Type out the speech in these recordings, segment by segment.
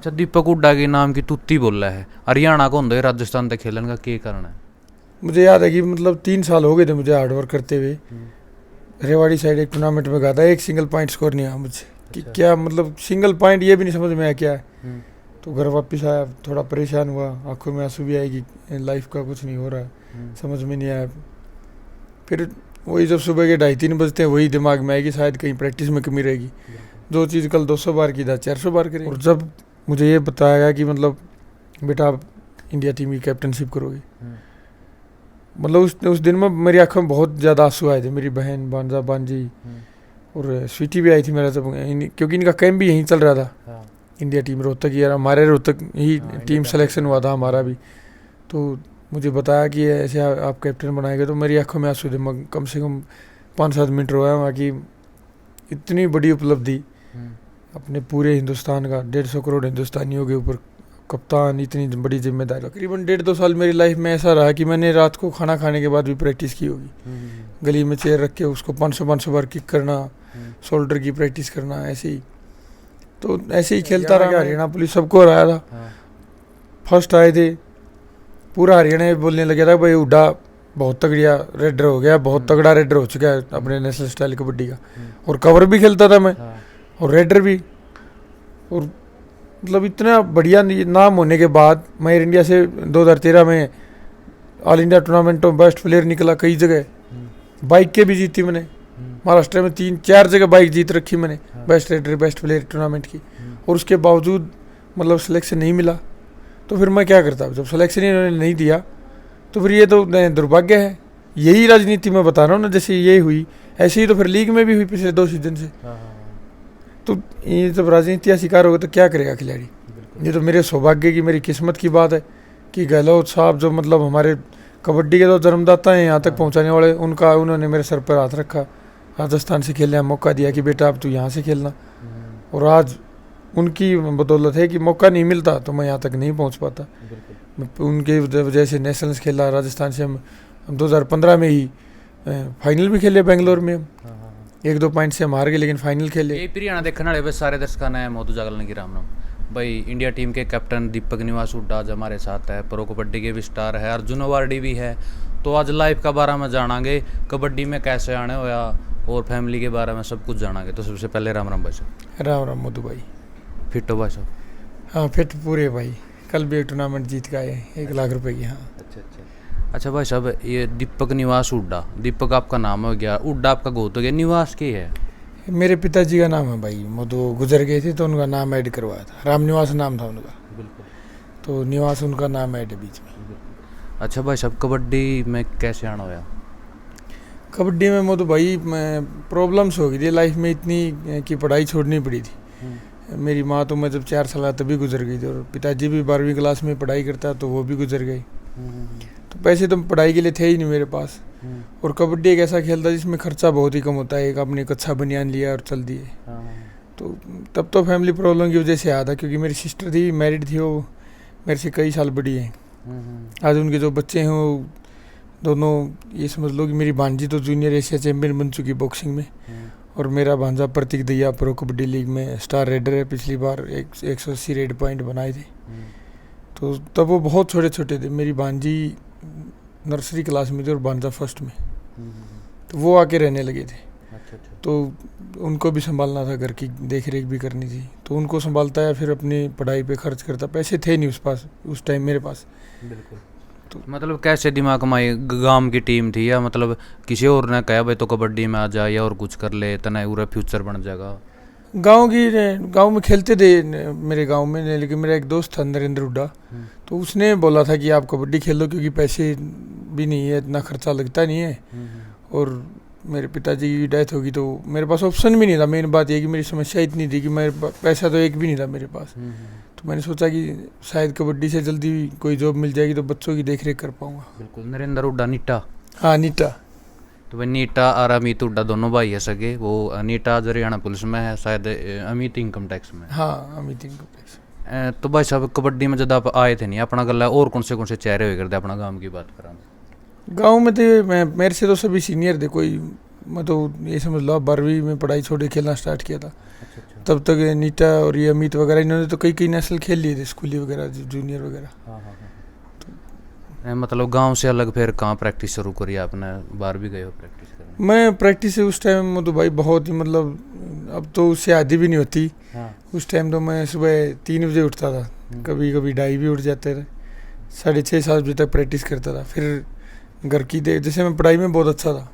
अच्छा, दीपक हुड्डा के नाम की तुत्ती बोल रहा है, हरियाणा को होंगे राजस्थान तक खेलन का क्या कारण है? मुझे याद है कि मतलब 3 साल हो गए थे मुझे हार्डवर्क करते हुए। रेवाड़ी साइड एक टूर्नामेंट में गया था, एक सिंगल पॉइंट स्कोर नहीं आया मुझे कि अच्छा। क्या मतलब सिंगल पॉइंट ये भी नहीं समझ में आया क्या है। हम्म, तो घर वापस आया, थोड़ा परेशान हुआ, आंखों में आंसू भी आए कि लाइफ का कुछ नहीं हो रहा है, हम्म, समझ में नहीं आया। फिर वही जब सुबह के 2:30-3 बजते हैं वही दिमाग में आएगी शायद कहीं प्रैक्टिस में कमी रहेगी। बिल्कुल। जो चीज़ कल 200 बार की था 400 बार करें। और जब मुझे ये बताया गया कि मतलब बेटा आप इंडिया टीम की कैप्टनशिप करोगे, हम्म, मतलब उस दिन में मेरी आंखों में बहुत ज़्यादा आंसू आए थे। मेरी बहन भांजा भांजी हम्म, और स्वीटी भी आई थी मेरा, सब क्योंकि इनका कैंप भी यहीं चल रहा था। हाँ, इंडिया टीम रोहतक यार, हमारे रोहतक ही हाँ, इंडिया टीम चैंपियन सिलेक्शन हुआ था हुआ। हमारा भी। तो मुझे बताया कि ऐसे आप कैप्टन बनाएंगे, तो मेरी आंखों में आंसू थे। मैं कम से कम 5-7 मिनट रोया वहाँ की। इतनी बड़ी उपलब्धि हम्म, अपने पूरे हिंदुस्तान का 150 करोड़ हिंदुस्तानियों के ऊपर, कप्तान, इतनी बड़ी जिम्मेदारी। तकरीबन 1.5-2 साल मेरी लाइफ में ऐसा रहा कि मैंने रात को खाना खाने के बाद भी प्रैक्टिस की होगी। गली में चेयर रख के उसको 500-500 बार किक करना, शोल्डर की प्रैक्टिस करना, ऐसे ही। तो ऐसे ही खेलता रहा। हरियाणा पुलिस सबको हराया था, हाँ, फर्स्ट आए थे। पूरा हरियाणा में बोलने लगा था भाई हुड्डा बहुत तगड़िया रेडर हो गया, बहुत तगड़ा रेडर हो चुका है अपने नेशनल स्टाइल कबड्डी का। और कवर भी खेलता था मैं, हाँ, और रेडर भी। और मतलब इतना बढ़िया नाम होने के बाद मैं एयर इंडिया से 2013 में ऑल इंडिया टूर्नामेंट में बेस्ट प्लेयर निकला कई जगह। बाइक के भी जीती मैंने, महाराष्ट्र में 3-4 जगह बाइक जीत रखी मैंने, हाँ, best raider best player tournament की। और उसके बावजूद मतलब सिलेक्शन नहीं मिला। तो फिर मैं क्या करता, जब सिलेक्शन ही इन्होंने नहीं दिया तो फिर ये तो दुर्भाग्य है। यही राजनीति मैं बता रहा हूँ ना, जैसे ये हुई ऐसे ही तो फिर लीग में भी हुई पिछले 2 सीजन से। हाँ, तो ये जब राजनीति का शिकार होगा तो क्या करेगा खिलाड़ी। बिल्कुल। ये तो मेरे सौभाग्य की, मेरी किस्मत की बात है कि गहलोत साहब जो मतलब हमारे कबड्डी के तो जन्मदाता हैं, यहाँ तक पहुँचाने वाले, उन्होंने मेरे सर पर हाथ रखा, राजस्थान से खेलने का मौका दिया कि बेटा अब तू यहाँ से खेलना। और आज उनकी बदौलत है कि मौका नहीं मिलता तो मैं यहाँ तक नहीं पहुँच पाता। बिल्कुल। उनके वजह से नेशनल्स खेला राजस्थान से। हम 2015 में ही फाइनल भी खेले बेंगलोर में। हम हाँ, हाँ, 1-2 पॉइंट से हम हार गए लेकिन फाइनल खेले। ये हरियाणा देखने वाले बस सारे दर्शकों ने मोदू जागरण की राम राम भाई। इंडिया टीम के कैप्टन दीपक निवास हुड्डा आज हमारे साथ है, प्रो कबड्डी के भी स्टार है, अर्जुन अवार्डी भी है। तो आज लाइफ का बारे में जानांगे, कबड्डी में कैसे आने होया और फैमिली के बारे में सब कुछ जानांगे। तो सबसे पहले राम राम भाई साहब। राम राम मोदू भाई। फिट हो भाई साहब? हाँ फिट पूरे भाई, कल भी एक टूर्नामेंट जीत के आए 1 लाख रुपए की। हाँ अच्छा अच्छा। अच्छा भाई साहब, ये दीपक निवास हुड्डा, दीपक आपका नाम हो गया, हुड्डा आपका गोत हो गया, निवास क्या है? मेरे पिताजी का नाम है भाई, मोदू गुजर गए थे तो उनका नाम ऐड करवाया था, राम निवास नाम था उनका, बिल्कुल तो निवास उनका नाम ऐड है बीच में। बिल्कुल। अच्छा भाई साहब, कबड्डी में कैसे आना होया? कबड्डी में मोदू भाई मैं प्रॉब्लम्स हो गई थी लाइफ में इतनी कि पढ़ाई छोड़नी पड़ी थी। मेरी माँ तो मैं जब 4 साल तभी गुजर गई थी, और पिताजी भी 12वीं क्लास में पढ़ाई करता तो वो भी गुजर गई। तो पैसे तो पढ़ाई के लिए थे ही नहीं मेरे पास। और कबड्डी एक ऐसा खेल था जिसमें खर्चा बहुत ही कम होता है, एक अपने कच्चा बनियान लिया और चल दिए। तो तब तो फैमिली प्रॉब्लम की वजह से आया था, क्योंकि मेरी सिस्टर थी, मैरिड थी, वो मेरे से कई साल बड़ी है। आज उनके जो बच्चे हैं वो दोनों, ये समझ लो कि मेरी भांजी तो जूनियर एशिया चैम्पियन बन चुकी बॉक्सिंग में, और मेरा भांजा प्रतीक दैया प्रो कबड्डी लीग में स्टार रेडर है, पिछली बार 180 रेड पॉइंट बनाए थे। तो तब वो बहुत छोटे छोटे थे, मेरी भांजी नर्सरी क्लास में थी और भांजा फर्स्ट में। तो वो आके रहने लगे थे। अच्छा अच्छा। तो उनको भी संभालना था, घर की देख रेख भी करनी थी, तो उनको संभालता है, फिर अपनी पढ़ाई पे खर्च करता। पैसे थे नहीं उस टाइम मेरे पास। बिल्कुल। तो मतलब कैसे दिमाग में आई? गांव की टीम थी या मतलब किसी और ने कहा भाई तो कबड्डी में आ जा या और कुछ कर ले, तना पूरा फ्यूचर बन जाएगा? गांव में खेलते थे मेरे गांव में, लेकिन मेरा एक दोस्त था नरेंद्र हुड्डा, तो उसने बोला था कि आप कबड्डी खेलो क्योंकि पैसे भी नहीं है, इतना खर्चा लगता नहीं है। और मेरे पिताजी की डेथ होगी तो मेरे पास ऑप्शन भी नहीं था। मेन बात यह कि मेरी समस्या इतनी थी कि मेरे पैसा तो एक भी नहीं था मेरे पास। तो मैंने सोचा कि शायद कबड्डी से जल्दी कोई जॉब मिल जाएगी तो बच्चों की देख रेख कर पाऊँगा। बिल्कुल। नरेंद्र हुड्डा नीटा? हाँ नीटा। तो भाई नीटा और अमित हुड्डा दोनों भाई है सके। वो नीटा आज हरियाणा पुलिस में है शायद, अमित इनकम टैक्स में। हाँ अमित इनकम टैक्स। तो भाई साहब कबड्डी में जब आप आए थे नहीं अपना गला और कौन से चेहरे हुए करते अपना गाँव की बात करा? गांव में थे, मैं मेरे से तो सभी सीनियर थे, कोई मैं तो ये समझ लो 12वीं में पढ़ाई छोड़ के खेलना स्टार्ट किया था। अच्छा अच्छा। तब तक ये नीता और ये अमित वगैरह इन्होंने तो कई कई नेशनल खेल लिए थे, स्कूली वगैरह जूनियर वगैरह। हाँ हाँ हाँ। मतलब गांव से अलग फिर कहाँ प्रैक्टिस शुरू करी आपने, 12वीं गए हो प्रैक्टिस करने? मैं प्रैक्टिस से उस टाइम में तो भाई बहुत ही मतलब, अब तो उससे आधी भी नहीं होती। हाँ। उस टाइम तो मैं सुबह 3 बजे उठता था, कभी कभी 2:30 भी उठ जाते थे, 6:30-7 बजे तक प्रैक्टिस करता था। फिर घर की जैसे मैं पढ़ाई में बहुत अच्छा था,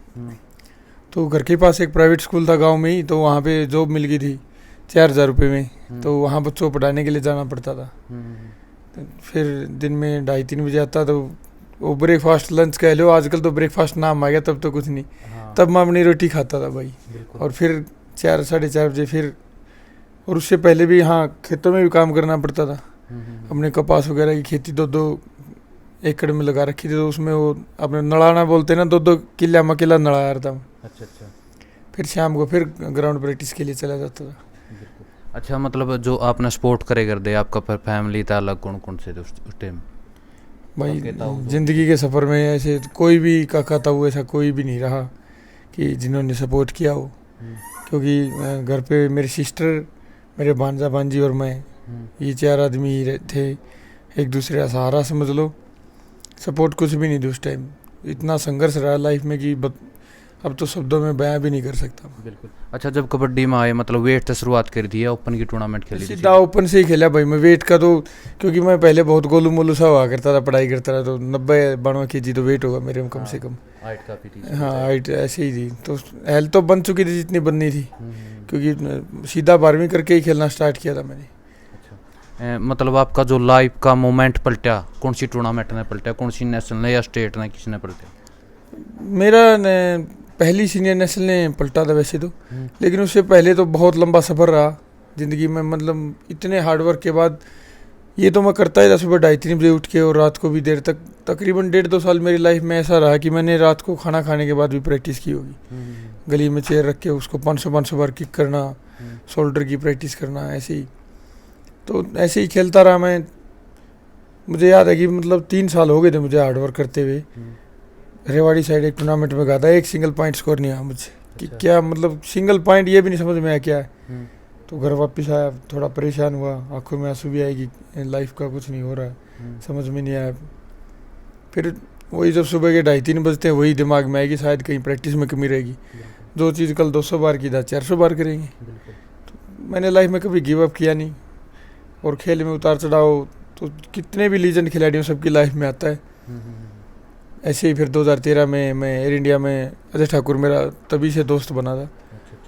तो घर के पास एक प्राइवेट स्कूल था गांव में ही, तो वहाँ पे जॉब मिल गई थी 4,000 रुपये में, तो वहाँ बच्चों को पढ़ाने के लिए जाना पड़ता था। तो फिर दिन में 2:30-3 बजे आता, तो वो ब्रेकफास्ट लंच कह लो, आजकल तो ब्रेकफास्ट नाम आ गया, तब तो कुछ नहीं। हाँ। तब मैं अपनी रोटी खाता था भाई, और फिर 4-4:30 बजे फिर, और उससे पहले भी हाँ खेतों में भी काम करना पड़ता था। अपने कपास वगैरह की खेती 2-2 एकड़ में लगा रखी थी, तो उसमें वो अपने नड़ाना बोलते हैं ना, 2-2 किला मकेला नड़ा रहा था। अच्छा अच्छा। फिर शाम को फिर ग्राउंड प्रैक्टिस के लिए चला जाता था। अच्छा, मतलब जो आपने स्पोर्ट करे कर दे, आपका फिर फैमिली था अलग, कौन कौन से थे उस टाइम? भाई ज़िंदगी के सफ़र में ऐसे कोई भी काका ताऊ ऐसा कोई भी नहीं रहा कि जिन्होंने सपोर्ट किया हो, क्योंकि घर पे मेरी सिस्टर, मेरे भांजा भांजी और मैं, ये 4 आदमी ही थे, एक दूसरे का सहारा समझ लो। सपोर्ट कुछ भी नहीं थी उस टाइम। इतना संघर्ष रहा लाइफ में कि अब तो शब्दों में बयां भी नहीं कर सकता। बिल्कुल। अच्छा, जब कबड्डी में आए मतलब वेट से शुरुआत करी थी या ओपन की टूर्नामेंट खेली थी? सीधा ओपन से ही खेला भाई मैं। वेट का तो क्योंकि मैं पहले बहुत गोलू मोलू सा हुआ करता था, पढ़ाई करता था, तो 90-92 kg तो वेट होगा मेरे में कम से कम। हाइट काफ़ी थी। हाँ हाइट ऐसे ही थी, तो हेल्थ तो बन चुकी थी जितनी बननी थी, क्योंकि सीधा 12वीं करके ही खेलना स्टार्ट किया था मैंने। मतलब आपका जो लाइफ का मोमेंट पलटा, कौन सी टूर्नामेंट ने पलटा, कौन सी नेशनल ने या स्टेट ने, किसने पलटा? मेरा पहली सीनियर नेशनल ने पलटा था वैसे तो, लेकिन उससे पहले तो बहुत लंबा सफ़र रहा ज़िंदगी में। मतलब इतने हार्डवर्क के बाद ये तो मैं करता ही था, सुबह 2:30-3 बजे उठ के, और रात को भी देर तक, तकरीबन 1.5-2 साल मेरी लाइफ में ऐसा रहा कि मैंने रात को खाना खाने के बाद भी प्रैक्टिस की होगी। गली में चेयर रख के उसको 500-500 बार किक करना, शोल्डर की प्रैक्टिस करना, ऐसे ही। तो ऐसे ही खेलता रहा मैं। मुझे याद है कि मतलब 3 साल हो गए थे मुझे हार्डवर्क करते हुए। रेवाड़ी साइड एक टूर्नामेंट में गया था, एक सिंगल पॉइंट स्कोर नहीं आया मुझसे। कि क्या मतलब सिंगल पॉइंट, ये भी नहीं समझ में आया क्या है। तो घर वापस आया, थोड़ा परेशान हुआ, आंखों में आंसू भी आए कि लाइफ का कुछ नहीं हो रहा है, समझ में नहीं आया। फिर वही जब सुबह के 2:30-3 बजते हैं, वही दिमाग में आएगी शायद कहीं प्रैक्टिस में कमी रहेगी। जो चीज़ कल 200 बार की था 400 बार करेंगे। तो मैंने लाइफ में कभी गिव अप किया नहीं, और खेल में उतार चढ़ाव तो कितने भी लीजेंड खिलाड़ियों सबकी लाइफ में आता है। ऐसे ही फिर 2013 में मैं एयर इंडिया में, अजय ठाकुर मेरा तभी से दोस्त बना था।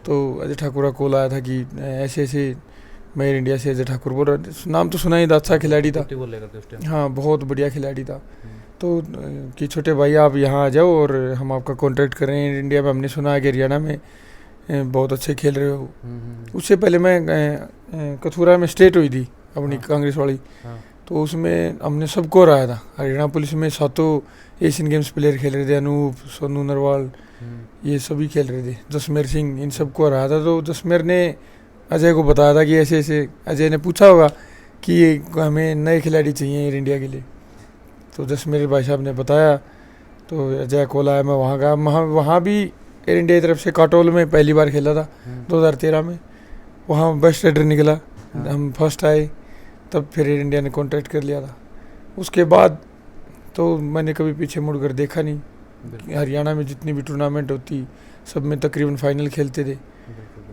तो अजय ठाकुर का कॉल आया था कि ऐसे ऐसे मैं एयर इंडिया से, अजय ठाकुर बोल रहा, नाम तो सुना ही था, अच्छा खिलाड़ी था। हाँ बहुत बढ़िया खिलाड़ी था। तो कि छोटे भाई आप यहाँ आ जाओ और हम आपका कॉन्ट्रैक्ट करें एयर इंडिया में, हमने सुना है कि हरियाणा में बहुत अच्छे खेल रहे हो। उससे पहले मैं कथुरा में स्टेट हुई थी अपनी कांग्रेस वाली, तो उसमें हमने सबको हराया था। हरियाणा पुलिस में 7 एशियन गेम्स प्लेयर खेल रहे थे, अनूप, सोनू नरवाल, ये सभी खेल रहे थे, जसमेर सिंह, इन सबको हराया था। तो जसमेर ने अजय को बताया था कि ऐसे ऐसे, अजय ने पूछा होगा कि हमें नए खिलाड़ी चाहिए एयर इंडिया के लिए। तो जसमेर भाई साहब ने बताया, तो अजय कॉल आया, मैं वहाँ गया। वहाँ भी एयर इंडिया की तरफ से काटोल में पहली बार खेला था 2013 में, वहाँ बेस्ट रेडर निकला, हम फर्स्ट आए। तब फिर एयर इंडिया ने कॉन्ट्रैक्ट कर लिया था। उसके बाद तो मैंने कभी पीछे मुड़ कर देखा नहीं। हरियाणा में जितनी भी टूर्नामेंट होती सब में तकरीबन फाइनल खेलते थे।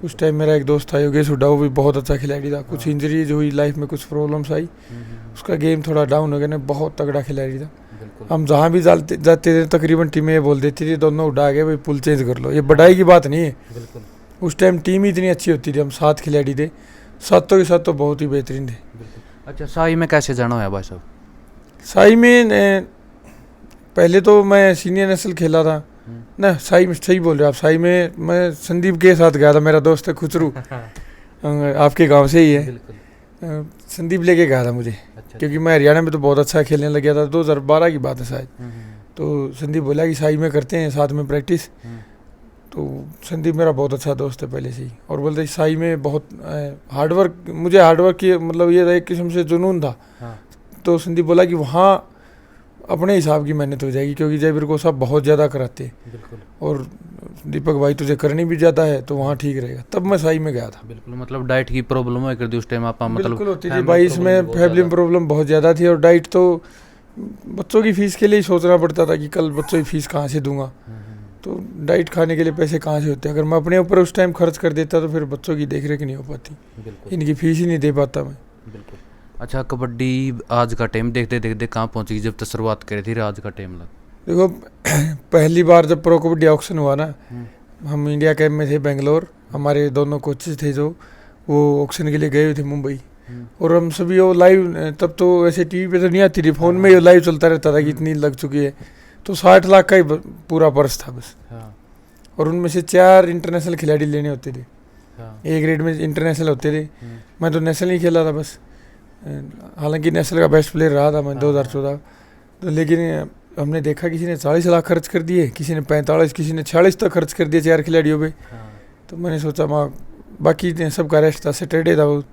उस टाइम मेरा एक दोस्त था योगेश हुड्डा, वो भी बहुत अच्छा खिलाड़ी था। कुछ इंजरीज हुई लाइफ में, कुछ प्रॉब्लम्स आई, उसका गेम थोड़ा डाउन हो गया ना, बहुत तगड़ा खिलाड़ी था। हम जहाँ भी जाते थे तकरीबन टीमें ये बोल देती थी, दोनों उड़ा गए भाई, पुल चेंज कर लो। ये बढ़ाई की बात नहीं है, उस टाइम टीम ही इतनी अच्छी होती थी। हम 7 खिलाड़ी थे, 7 के 7 बहुत ही बेहतरीन थे। अच्छा, साई में कैसे जाना है भाई साहब? साई में पहले तो मैं सीनियर नेशनल खेला था ना। साई में सही बोल रहे हो आप। साई में मैं संदीप के साथ गया था, मेरा दोस्त है खुचरू, आपके गांव से ही है। संदीप लेके गया था मुझे, क्योंकि मैं हरियाणा में तो बहुत अच्छा खेलने लग गया था। 2012 की बात है शायद। तो संदीप बोला कि साई में करते हैं साथ में प्रैक्टिस। तो संदीप मेरा बहुत अच्छा दोस्त है पहले से ही, और बोलते साई में बहुत हार्डवर्क, मुझे हार्डवर्क की मतलब ये था, एक किस्म से जुनून था। तो संदीप बोला कि वहाँ अपने हिसाब की मेहनत हो जाएगी, क्योंकि जयवीर को सब बहुत ज़्यादा कराते हैं बिल्कुल और दीपक भाई तुझे करनी भी ज़्यादा है तो वहाँ ठीक रहेगा। तब मैं सही में गया था। बिल्कुल, मतलब डाइट की प्रॉब्लम हो कर दी उस टाइम आप, मतलब बिल्कुल होती थी family भाई, problem इसमें भी बहुत फैमिली ज़्यादा। प्रॉब्लम बहुत ज़्यादा थी और डाइट तो बच्चों की फीस के लिए ही सोचना पड़ता था कि कल बच्चों की फीस कहाँ से दूंगा, तो डाइट खाने के लिए पैसे कहाँ से होते। अगर मैं अपने ऊपर उस टाइम खर्च कर देता तो फिर बच्चों की देख रेख नहीं हो पाती, बिल्कुल इनकी फीस ही नहीं दे पाता मैं। बिल्कुल। अच्छा, कबड्डी आज का टाइम देखते देखते कहाँ पहुँची जब तक शुरुआत करी थी आज का टाइम लग? देखो पहली बार जब प्रो कबड्डी ऑक्शन हुआ ना, हम इंडिया कैंप में थे बेंगलोर, हमारे दोनों कोचेस थे जो वो ऑक्शन के लिए गए हुए थे मुंबई, और हम सभी वो लाइव, तब तो ऐसे टीवी पे तो नहीं आती थी, फ़ोन में ही लाइव चलता रहता था कि इतनी लग चुकी है, तो 60 लाख का ही पूरा पर्स था बस। और उनमें से 4 इंटरनेशनल खिलाड़ी लेने होते थे, ए ग्रेड में इंटरनेशनल होते थे। मैं तो नेशनल ही खेला था बस, हालांकि नेशनल का बेस्ट प्लेयर रहा था मैं 2014, तो लेकिन हमने देखा किसी ने 40 लाख खर्च कर दिए, किसी ने 45, किसी ने 46 तक खर्च कर दिए 4 खिलाड़ियों पे। तो मैंने सोचा माँ, बाकी सबका रेस्ट था, सैटरडे था, वो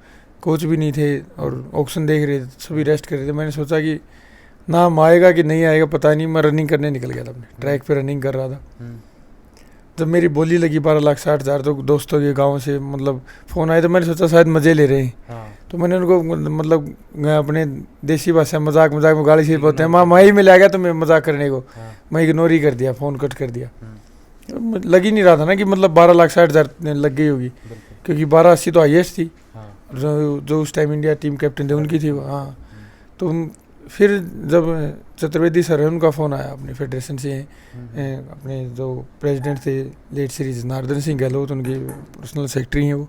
कोच भी नहीं थे और ऑक्शन देख रहे थे, सभी रेस्ट कर रहे थे। मैंने सोचा कि नाम आएगा कि नहीं आएगा पता नहीं, मैं रनिंग करने निकल गया था, अपने ट्रैक पे रनिंग कर रहा था। जब मेरी बोली लगी 12,60,000, तो दोस्तों के गांव से मतलब फ़ोन आए, तो मैंने सोचा शायद मज़े ले रहे हैं। तो मैंने उनको मतलब अपने देसी भाषा मजाक में गाली से बोलते हैं, माँ माही में ले गया तो मैं मजाक करने को, मैं इग्नोर ही कर दिया, फ़ोन कट कर दिया। लग ही नहीं रहा था ना कि मतलब 12,60,000 लग गई होगी, क्योंकि 12,80 तो हाईएस्ट थी, जो उस टाइम इंडिया टीम कैप्टन थे उनकी थी वो। हाँ, तो फिर जब चतुर्वेदी सर है उनका फ़ोन आया अपने फेडरेशन से, अपने जो प्रेसिडेंट थे लेट सीरीज नारदन सिंह गहलोत, उनके पर्सनल सेक्रेटरी हैं वो,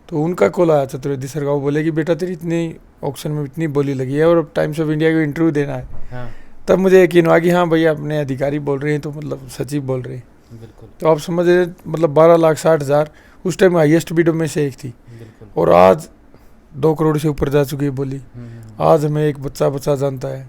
तो उनका कॉल आया चतुर्वेदी सर का, वो बोले कि बेटा तेरी इतनी ऑक्शन में इतनी बोली लगी है और अब टाइम्स ऑफ इंडिया को इंटरव्यू देना है। तब मुझे यकीन हुआ कि हाँ भैया अपने अधिकारी बोल रहे हैं तो मतलब सचिव बोल रहे हैं। तो आप समझ रहे, मतलब 12,60,000 उस टाइम हाईएस्ट बिडो में से एक थी, और आज 2 करोड़ से ऊपर जा चुकी है बोली। आज हमें एक बच्चा जानता है,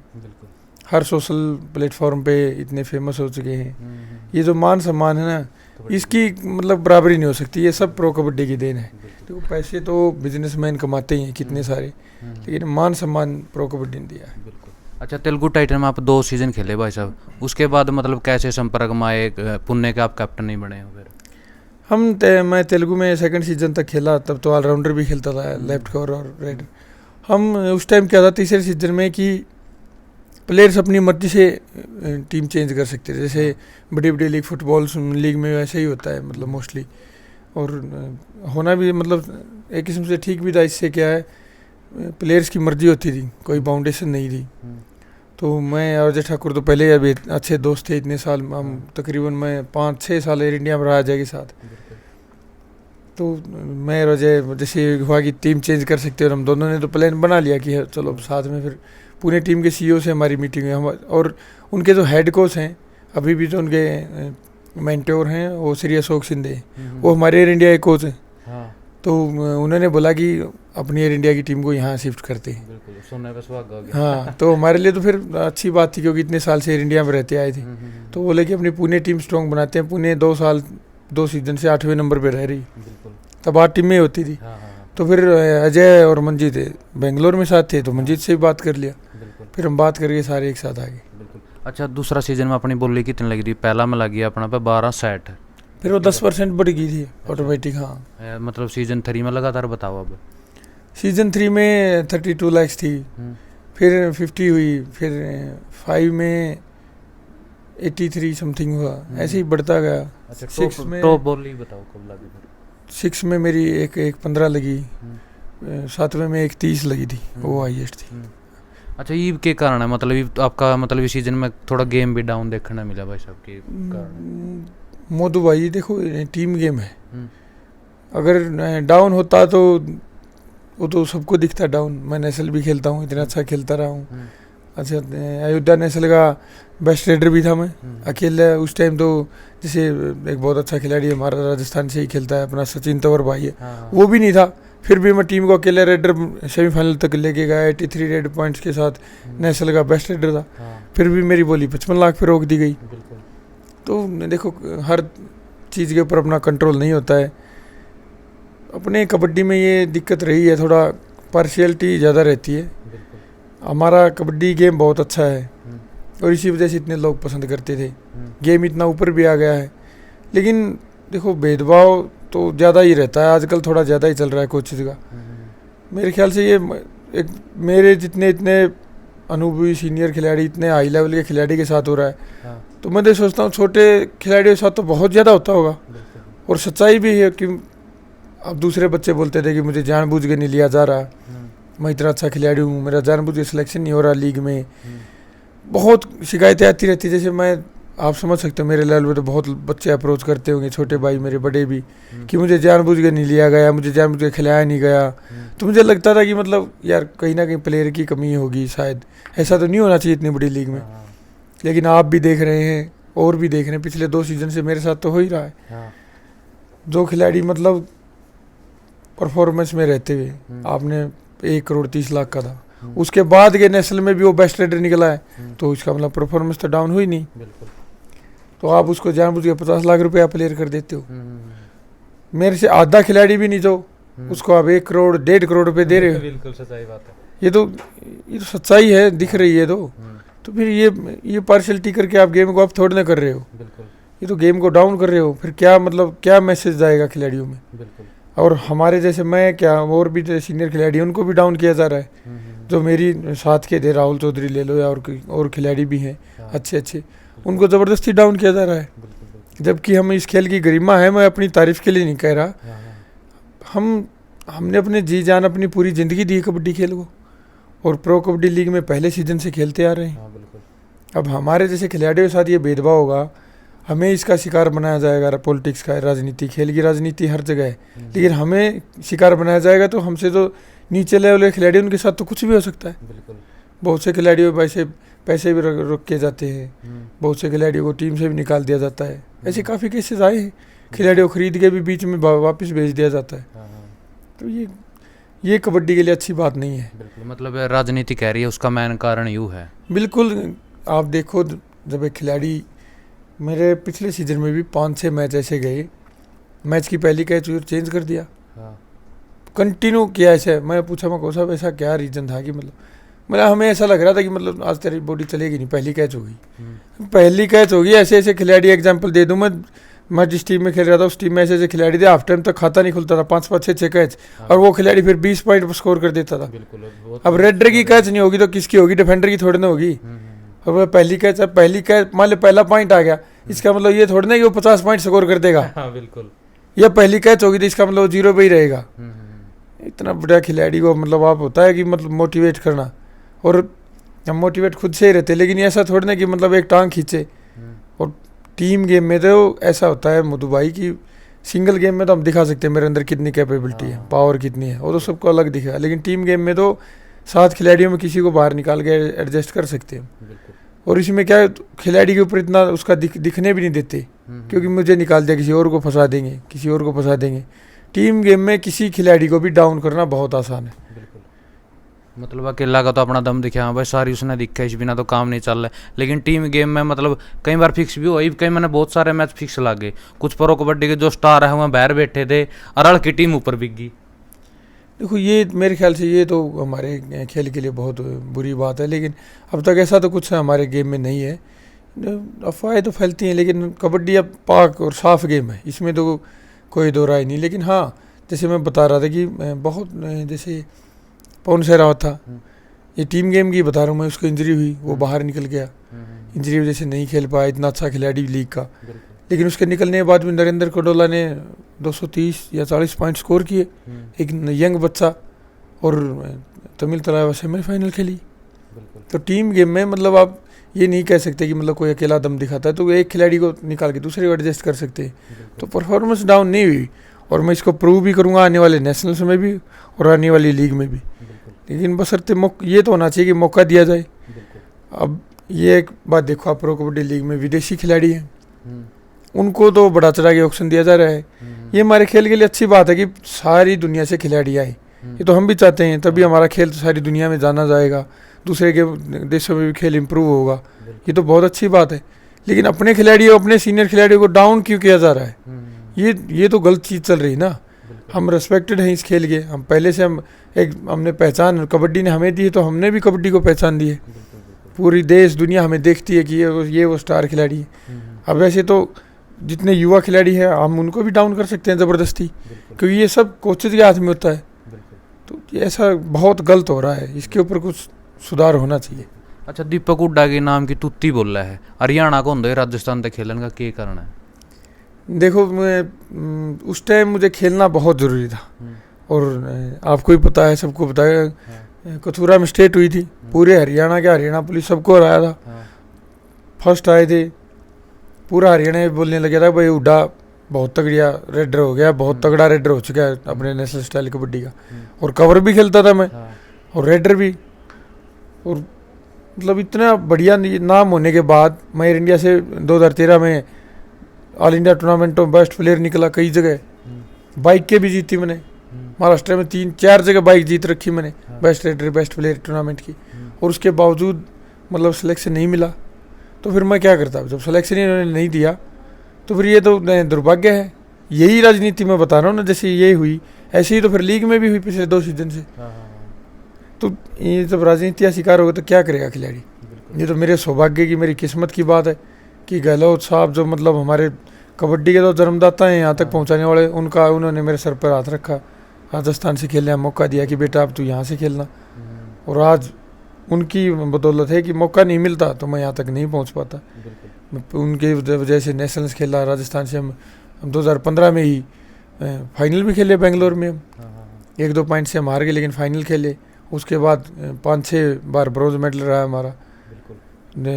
हर सोशल प्लेटफॉर्म पे इतने फेमस हो चुके हैं। ये जो मान सम्मान है ना, इसकी मतलब बराबरी नहीं हो सकती, ये सब प्रो कबड्डी की देन है। देखो पैसे तो बिजनेसमैन कमाते ही हैं कितने सारे, लेकिन मान सम्मान प्रो कबड्डी ने दिया है। अच्छा, तेलुगु टाइटन में आप 2 सीज़न खेले भाई साहब, उसके बाद मतलब कैसे संपर्क में आए, पुणे के आप कैप्टन नहीं बने हो फिर? मैं तेलुगु में 2nd सीजन तक खेला, तब तो ऑलराउंडर भी खेलता था, लेफ्ट कवर और राइट। हम उस टाइम क्या था 3रे सीजन में कि प्लेयर्स अपनी मर्जी से टीम चेंज कर सकते थे, जैसे बड़ी बड़ी लीग, फुटबॉल लीग में वैसे ही होता है मतलब मोस्टली, और होना भी मतलब एक किस्म से ठीक भी था। इससे क्या है, प्लेयर्स की मर्जी होती थी, कोई बाउंडेशन नहीं थी। तो मैं और अजय ठाकुर तो पहले अभी अच्छे दोस्त थे, इतने साल हम तकरीबन मैं 5-6 साल एयर इंडिया में रहा अजय के साथ। तो मैं और अजय जैसे हुआ कि टीम चेंज कर सकते हैं, और हम दोनों ने तो प्लान बना लिया कि चलो साथ में। फिर पुणे टीम के सीईओ से हमारी मीटिंग है, हम और उनके जो हेड कोच हैं अभी भी जो उनके मेंटोर हैं वो श्री अशोक शिंदे, वो हमारे एयर इंडिया के कोच हैं। तो उन्होंने बोला कि अपनी एयर इंडिया की टीम को यहाँ शिफ्ट करते हैं। सोने पे सुहागा हो गया। हाँ, तो हमारे लिए तो फिर अच्छी बात थी, क्योंकि इतने साल से एयर इंडिया में रहते आए थे। तो बोले कि अपनी पुणे टीम स्ट्रॉन्ग बनाते हैं। पुणे 2 सीजन से 8वें नंबर पे रह रही, तब 8 टीमें होती थी। तो फिर अजय और मंजीत बेंगलोर में साथ थे, तो मंजीत से भी बात कर लिया, फिर हम बात करके सारे एक साथ आ गए। अच्छा, दूसरा सीजन में अपनी बोली कितनी लगी थी? पहला में लगी अपना पे 12,60, फिर वो 10% बढ़ गई थी ऑटोमेटिक। हाँ, मतलब सीजन 3 में लगातार बताओ। अब सीजन 3 में 32 लाख थी, फिर 50 हुई, फिर 5 में 83 समथिंग हुआ, ऐसे ही बढ़ता गया। अच्छा, 6 में टॉप बोली बताओ कब लगी? 6 में मेरी एक 15 लगी, 7वें में एक 30 लगी थी, वो हाईएस्ट थी। अच्छा, ये के कारण है मतलब आपका मतलब इस सीजन में थोड़ा गेम भी डाउन देखने मिला भाई साहब के कारण? मोदू भाई देखो, टीम गेम है, अगर डाउन होता तो वो तो सबको दिखता डाउन। मैं नेशनल भी खेलता हूँ, इतना अच्छा खेलता रहा हूँ। अच्छा, अयोध्या नेशनल का बेस्ट रेडर भी था मैं अकेले उस टाइम। तो जैसे एक बहुत अच्छा खिलाड़ी है हमारा, राजस्थान से ही खेलता है, अपना सचिन तंवर भाई है, वो भी नहीं था, फिर भी मैं टीम को अकेले रेडर सेमीफाइनल तक लेके गया। 83 रेड पॉइंट्स के साथ नेशनल का बेस्ट रेडर था, फिर भी मेरी बोली 55 लाख पे रोक दी गई। तो देखो, हर चीज़ के ऊपर अपना कंट्रोल नहीं होता है। अपने कबड्डी में ये दिक्कत रही है, थोड़ा पार्शियलिटी ज़्यादा रहती है। हमारा कबड्डी गेम बहुत अच्छा है, और इसी वजह से इतने लोग पसंद करते थे। गेम इतना ऊपर भी आ गया है, लेकिन देखो भेदभाव तो ज़्यादा ही रहता है आजकल, थोड़ा ज़्यादा ही चल रहा है कोचेज का। मेरे ख्याल से ये एक मेरे जितने इतने अनुभवी सीनियर खिलाड़ी, इतने हाई लेवल के खिलाड़ी के साथ हो रहा है, तो मैं तो सोचता हूँ छोटे खिलाड़ियों के साथ तो बहुत ज़्यादा होता होगा। और सच्चाई भी है कि अब दूसरे बच्चे बोलते थे कि मुझे जानबूझ के नहीं लिया जा रहा, मैं इतना अच्छा खिलाड़ी हूँ, मेरा जानबूझ के सिलेक्शन नहीं हो रहा लीग में। बहुत शिकायतें आती रहती, जैसे मैं, आप समझ सकते हो मेरे लेवल पे तो बहुत बच्चे अप्रोच करते होंगे, छोटे भाई मेरे बड़े भी, कि मुझे जानबूझ के नहीं लिया गया, मुझे जानबूझ के खिलाया नहीं गया। तो मुझे लगता था कि मतलब यार कहीं ना कहीं प्लेयर की कमी होगी शायद, ऐसा तो नहीं होना चाहिए इतनी बड़ी लीग में। लेकिन आप भी देख रहे हैं और भी देख रहे हैं, पिछले 2 सीजन से मेरे साथ तो हो ही रहा है। जो खिलाड़ी मतलब परफॉर्मेंस में रहते हुए, आपने 1 करोड़ 30 लाख का था, उसके बाद के नेशनल में भी वो बेस्ट रेडर निकला है, तो उसका मतलब परफॉर्मेंस तो डाउन हुई नहीं। तो आप उसको जानबूझ के 50 लाख रुपया प्लेयर कर देते हो। मेरे से आधा खिलाड़ी भी नहीं, जो उसको आप 1 करोड़ 1.5 करोड़ रुपए दे रहे हो। बिल्कुल सच्चाई बात है। ये तो सच्चाई है, दिख रही है। तो फिर ये पार्शलिटी करके आप गेम को आप थोड़ा ना कर रहे हो, ये तो गेम को डाउन कर रहे हो। फिर क्या मतलब, क्या मैसेज जाएगा खिलाड़ियों में? और हमारे जैसे मैं क्या, और भी जो सीनियर खिलाड़ी उनको भी डाउन किया जा रहा है। जो मेरी साथ के थे, राहुल चौधरी ले लो या और खिलाड़ी भी हैं अच्छे, उनको ज़बरदस्ती डाउन किया जा रहा है। जबकि हम इस खेल की गरिमा है, मैं अपनी तारीफ के लिए नहीं कह रहा, हमने अपने जी जान, अपनी पूरी ज़िंदगी दी कबड्डी खेल को, और प्रो कबड्डी लीग में पहले सीजन से खेलते आ रहे हैं। अब हमारे जैसे खिलाड़ियों के साथ ये भेदभाव होगा, हमें इसका शिकार बनाया जाएगा, पॉलिटिक्स का, राजनीति, खेल की राजनीति हर जगह है, लेकिन हमें शिकार बनाया जाएगा। तो हमसे जो नीचे लेवल के खिलाड़ी, उनके साथ तो कुछ भी हो सकता है। बहुत से खिलाड़ियों पैसे भी रोक के जाते हैं, बहुत से खिलाड़ियों को टीम से भी निकाल दिया जाता है। ऐसे काफ़ी केसेस आए हैं, खिलाड़ियों को खरीद के भी बीच में वापस भेज दिया जाता है। तो ये कबड्डी के लिए अच्छी बात नहीं है। बिल्कुल, मतलब राजनीति कह रही है, उसका मेन कारण यूँ है। बिल्कुल, आप देखो, जब एक खिलाड़ी, मेरे पिछले सीजन में भी 5-6 मैच ऐसे गए, मैच की पहली कैच चेंज कर दिया, कंटिन्यू किया ऐसे। मैं पूछा, मैं साहब ऐसा क्या रीज़न था कि मतलब हमें ऐसा लग रहा था कि मतलब आज तेरी बॉडी चलेगी नहीं, पहली कैच हो गई, पहली कैच होगी। ऐसे खिलाड़ी, एग्जांपल दे दूं, मैं जिस टीम में खेल रहा था उस टीम में ऐसे खिलाड़ी थे, हाफ टाइम तक खाता नहीं खुलता था, 5-5 6-6 कैच, और वो खिलाड़ी फिर 20 पॉइंट स्कोर कर देता था। अब रेडर की कैच नहीं होगी तो किसकी होगी? डिफेंडर की थोड़ी ना होगी। और वो पहली कैच मान लो पहला पॉइंट आ गया, इसका मतलब ये थोड़ी ना कि वो 50 पॉइंट स्कोर कर देगा। बिल्कुल। या पहली कैच होगी तो इसका मतलब वो 0 पे ही रहेगा। इतना बड़ा खिलाड़ी को मतलब आप होता है कि मतलब मोटिवेट करना, और हम मोटिवेट खुद से ही रहते, लेकिन ऐसा थोड़ी ना कि मतलब एक टांग खींचे। और टीम गेम में तो ऐसा होता है मधु भाई की, सिंगल गेम में तो हम दिखा सकते हैं मेरे अंदर कितनी कैपेबिलिटी है, पावर कितनी है, वो तो सबको अलग दिखेगा। लेकिन टीम गेम में तो 7 खिलाड़ियों में किसी को बाहर निकाल के एडजस्ट कर सकते हैं। और इसमें क्या है, खिलाड़ी के ऊपर इतना उसका दिखने भी नहीं देते, क्योंकि मुझे निकाल दिया, किसी और को फंसा देंगे, किसी और को फंसा देंगे। टीम गेम में किसी खिलाड़ी को भी डाउन करना बहुत आसान है। मतलब अकेला का तो अपना दम दिखा, हाँ भाई सारी उसने दिखा, इस बिना तो काम नहीं चल रहा है। लेकिन टीम गेम में मतलब कई बार फिक्स भी हुआ, कई मैंने बहुत सारे मैच फिक्स लागे। कुछ प्रो कबड्डी के जो स्टार है वहाँ बाहर बैठे थे, अरड़ की टीम ऊपर बिक गई। देखो, ये मेरे ख्याल से ये तो हमारे खेल के लिए बहुत बुरी बात है, लेकिन अब तक ऐसा तो कुछ हमारे गेम में नहीं है। अफवाहें तो फैलती हैं, लेकिन कबड्डी अब पाक और साफ गेम है, इसमें तो कोई दो राय नहीं। लेकिन हाँ, जैसे मैं बता रहा था कि बहुत, जैसे पवन सहरावत था, ये टीम गेम की बता रहा हूँ मैं, उसको इंजरी हुई, वो बाहर निकल गया, इंजरी वजह से नहीं खेल पाया, इतना अच्छा खिलाड़ी लीग का। लेकिन उसके निकलने के बाद भी नरेंद्र कोडोला ने 230 या 40 पॉइंट स्कोर किए, एक यंग बच्चा, और तमिल तलावा सेमीफाइनल खेली। तो टीम गेम में मतलब आप ये नहीं कह सकते कि मतलब कोई अकेला दम दिखाता है तो एक खिलाड़ी को निकाल के दूसरे को एडजस्ट कर सकते हैं। तो परफॉर्मेंस डाउन नहीं हुई, और मैं इसको प्रूव भी करूँगा आने वाले नेशनल्स में भी और आने वाली लीग में भी। लेकिन बशर्ते ये तो होना चाहिए कि मौका दिया जाए। अब ये एक बात देखो, आप प्रो कबड्डी लीग में विदेशी खिलाड़ी हैं, उनको तो बड़ा चढ़ा के ऑप्शन दिया जा रहा है। ये हमारे खेल के लिए अच्छी बात है कि सारी दुनिया से खिलाड़ी आए, ये तो हम भी चाहते हैं, तभी हमारा खेल तो सारी दुनिया में जाना जाएगा, दूसरे के देशों में भी खेल इम्प्रूव होगा, ये तो बहुत अच्छी बात है। लेकिन अपने खिलाड़ियों, अपने सीनियर खिलाड़ियों को डाउन क्यों किया जा रहा है? ये तो गलत चीज़ चल रही ना। हम रेस्पेक्टेड हैं इस खेल के, हम पहले से हमने पहचान, कबड्डी ने हमें दी है तो हमने भी कबड्डी को पहचान दी है। पूरी देश दुनिया हमें देखती है कि ये वो स्टार खिलाड़ी है। अब वैसे तो जितने युवा खिलाड़ी हैं हम उनको भी डाउन कर सकते हैं ज़बरदस्ती, क्योंकि ये सब कोचेज के हाथ में होता है। तो ये ऐसा बहुत गलत हो रहा है, इसके ऊपर कुछ सुधार होना चाहिए। अच्छा, दीपक हुड्डा के नाम की तुत्ती बोल रहा है, हरियाणा को होंगे राजस्थान तक खेलन का क्या कारण है? देखो, मैं उस टाइम मुझे खेलना बहुत ज़रूरी था, और आपको ही पता है, सबको पता है, कथुरा में स्टेट हुई थी, पूरे हरियाणा के हरियाणा पुलिस सबको हराया था, फर्स्ट आए थे। पूरा हरियाणा में बोलने लगा था भाई हुड्डा बहुत तगड़िया रेडर हो गया, बहुत तगड़ा रेडर हो चुका है अपने नेशनल स्टाइल कबड्डी का, और कवर भी खेलता था मैं, और रेडर भी। और मतलब इतना बढ़िया नाम होने के बाद मैं एयर इंडिया से 2013 में ऑल इंडिया टूर्नामेंट में बेस्ट प्लेयर निकला कई जगह, बाइक के भी जीती मैंने, महाराष्ट्र में 3-4 जगह बाइक जीत रखी मैंने, best raider best player tournament की, और उसके बावजूद मतलब सिलेक्शन नहीं मिला। तो फिर मैं क्या करता, जब सिलेक्शन ही इन्होंने नहीं दिया तो फिर ये तो दुर्भाग्य है। यही राजनीति मैं बता रहा हूँ ना, जैसे ये हुई ऐसे ही तो फिर लीग में भी हुई पिछले 2 सीजन से। तो ये जब राजनीति का शिकार होगा तो क्या करेगा खिलाड़ी? ये तो मेरे सौभाग्य की, मेरी किस्मत की बात है कि गहलोत साहब जो मतलब हमारे कबड्डी के तो जन्मदाता हैं, यहाँ तक पहुँचाने वाले, उन्होंने मेरे सर पर हाथ रखा, राजस्थान से खेलने का मौका दिया कि बेटा अब तू यहाँ से खेलना। और आज उनकी बदौलत है कि मौका नहीं मिलता तो मैं यहाँ तक नहीं पहुँच पाता। उनके वजह से नेशनल्स खेला राजस्थान से। हम 2015 में ही फाइनल भी खेले बेंगलोर में, हम 1-2 पॉइंट से हम हार गए, लेकिन फाइनल खेले। उसके बाद 5-6 बार ब्रोंज मेडल रहा हमारा।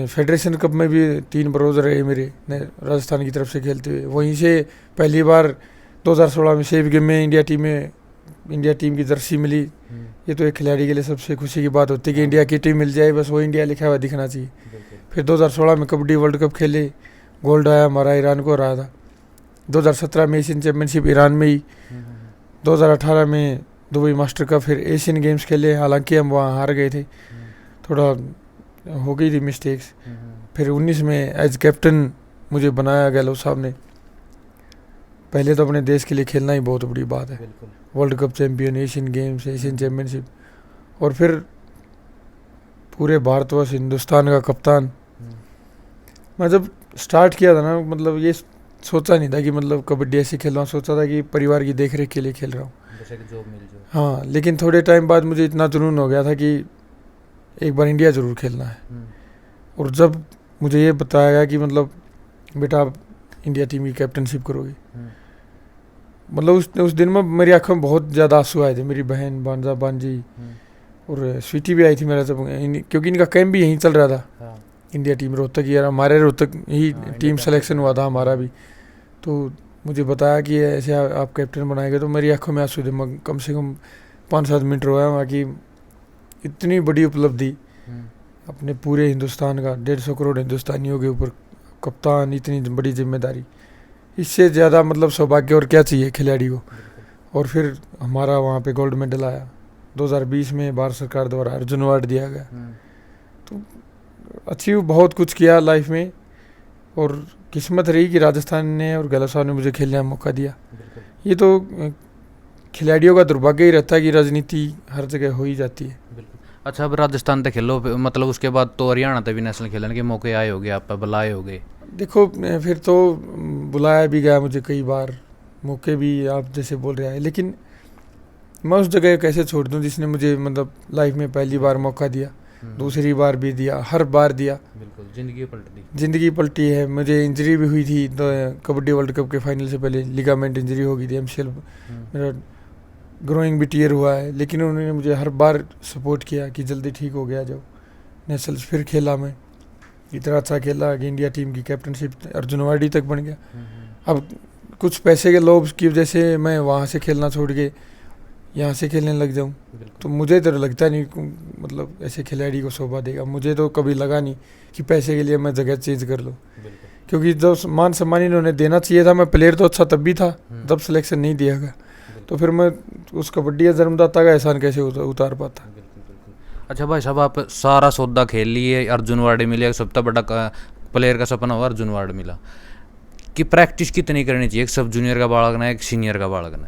फेडरेशन कप में भी 3 ब्रोंज रहे मेरे राजस्थान की तरफ से खेलते हुए। वहीं से पहली बार 2016 में सेव गेम में इंडिया टीम की जर्सी मिली। ये तो एक खिलाड़ी के लिए सबसे खुशी की बात होती है कि इंडिया की टीम मिल जाए, बस वो इंडिया लिखा हुआ दिखना चाहिए। फिर 2016 में कबड्डी वर्ल्ड कप खेले, गोल्ड आया हमारा, ईरान को हराया था। 2017 में एशियन चैम्पियनशिप ईरान में ही। 2018 में दुबई मास्टर कप, फिर एशियन गेम्स खेले, हालांकि हम वहाँ हार गए थे, थोड़ा हो गई थी मिस्टेक्स। फिर 19 में एज कैप्टन मुझे बनाया गहलोत साहब ने। पहले तो अपने देश के लिए खेलना ही बहुत बड़ी बात है, world cup champion, Asian games, Asian championship, और फिर पूरे भारतवर्ष हिंदुस्तान का कप्तान। मैं जब स्टार्ट किया था ना, मतलब ये सोचा नहीं था कि मतलब कबड्डी ऐसे खेल रहा हूँ, सोचा था कि परिवार की देखरेख के लिए खेल रहा हूँ, जैसे कि जॉब मिल जाए। हाँ, लेकिन थोड़े टाइम बाद मुझे इतना जुनून हो गया था कि एक बार इंडिया ज़रूर खेलना है। और जब मुझे ये बताया गया कि मतलब बेटा आप इंडिया टीम की कैप्टनशिप करोगे, मतलब उस दिन में मेरी आंखों में बहुत ज़्यादा आंसू आए थे। मेरी बहन, भांजा, भांजी और स्वीटी भी आई थी मेरा, जब क्योंकि इनका कैंप भी यहीं चल रहा था। इंडिया टीम रोहतक ही, हमारे रोहतक ही टीम सिलेक्शन हुआ था हमारा भी। तो मुझे बताया कि ऐसे आप कैप्टन बनाएंगे, तो मेरी आंखों में आंसू थे। मैं कम से कम 5-7 मिनट रोया वहाँ की। इतनी बड़ी उपलब्धि अपने पूरे हिंदुस्तान का, 150 करोड़ हिंदुस्तानियों के ऊपर कप्तान, इतनी बड़ी जिम्मेदारी, इससे ज़्यादा मतलब सौभाग्य और क्या चाहिए खिलाड़ी को। और फिर हमारा वहाँ पे गोल्ड मेडल आया 2020 में, भारत सरकार द्वारा अर्जुन अवार्ड दिया गया। तो अचीव बहुत कुछ किया लाइफ में, और किस्मत रही कि राजस्थान ने और गहलोत साहब ने मुझे खेलने का मौका दिया। ये तो खिलाड़ियों का दुर्भाग्य ही रहता है कि राजनीति हर जगह हो ही जाती है। अच्छा, अब राजस्थान तक खेलो, मतलब उसके बाद तो हरियाणा तक भी नेशनल खेलने के मौके आए होंगे, आप बुलाए होंगे। देखो, फिर तो बुलाया भी गया मुझे कई बार, मौके भी आप जैसे बोल रहे हैं, लेकिन मैं उस जगह कैसे छोड़ दूं जिसने मुझे मतलब लाइफ में पहली बार मौका दिया, दूसरी बार भी दिया, हर बार दिया। बिल्कुल, ज़िंदगी पलटी है। मुझे इंजरी भी हुई थी, तो कबड्डी वर्ल्ड कप के फाइनल से पहले लिगामेंट इंजरी हो गई थी, MCL मेरा ग्रोइंग भी टीयर हुआ है, लेकिन उन्होंने मुझे हर बार सपोर्ट किया कि जल्दी ठीक हो गया। जब नेशनल्स फिर खेला, मैं इतना अच्छा खेला कि इंडिया टीम की कैप्टनशिप अर्जुन अवार्डी तक बन गया। अब कुछ पैसे के लोभ की वजह से मैं वहाँ से खेलना छोड़ के यहाँ से खेलने लग जाऊँ, तो मुझे तो लगता नहीं मतलब ऐसे खिलाड़ी को शोभा देगा। मुझे तो कभी लगा नहीं कि पैसे के लिए मैं जगह चेंज कर लूँ, क्योंकि जब मान सम्मान इन्होंने देना चाहिए था, मैं प्लेयर तो अच्छा तब भी था जब सिलेक्शन नहीं दिया गया, तो फिर मैं उस कबड्डी या जन्मदाता का एहसान कैसे उतार पाता। अच्छा भाई साहब, आप सारा सौदा खेल लिए, अर्जुन अवार्ड मिले, सबसे बड़ा प्लेयर का सपना हुआ अर्जुन अवार्ड मिला, कि प्रैक्टिस कितनी करनी चाहिए एक सब जूनियर का बालक ने, एक सीनियर का बालक ने?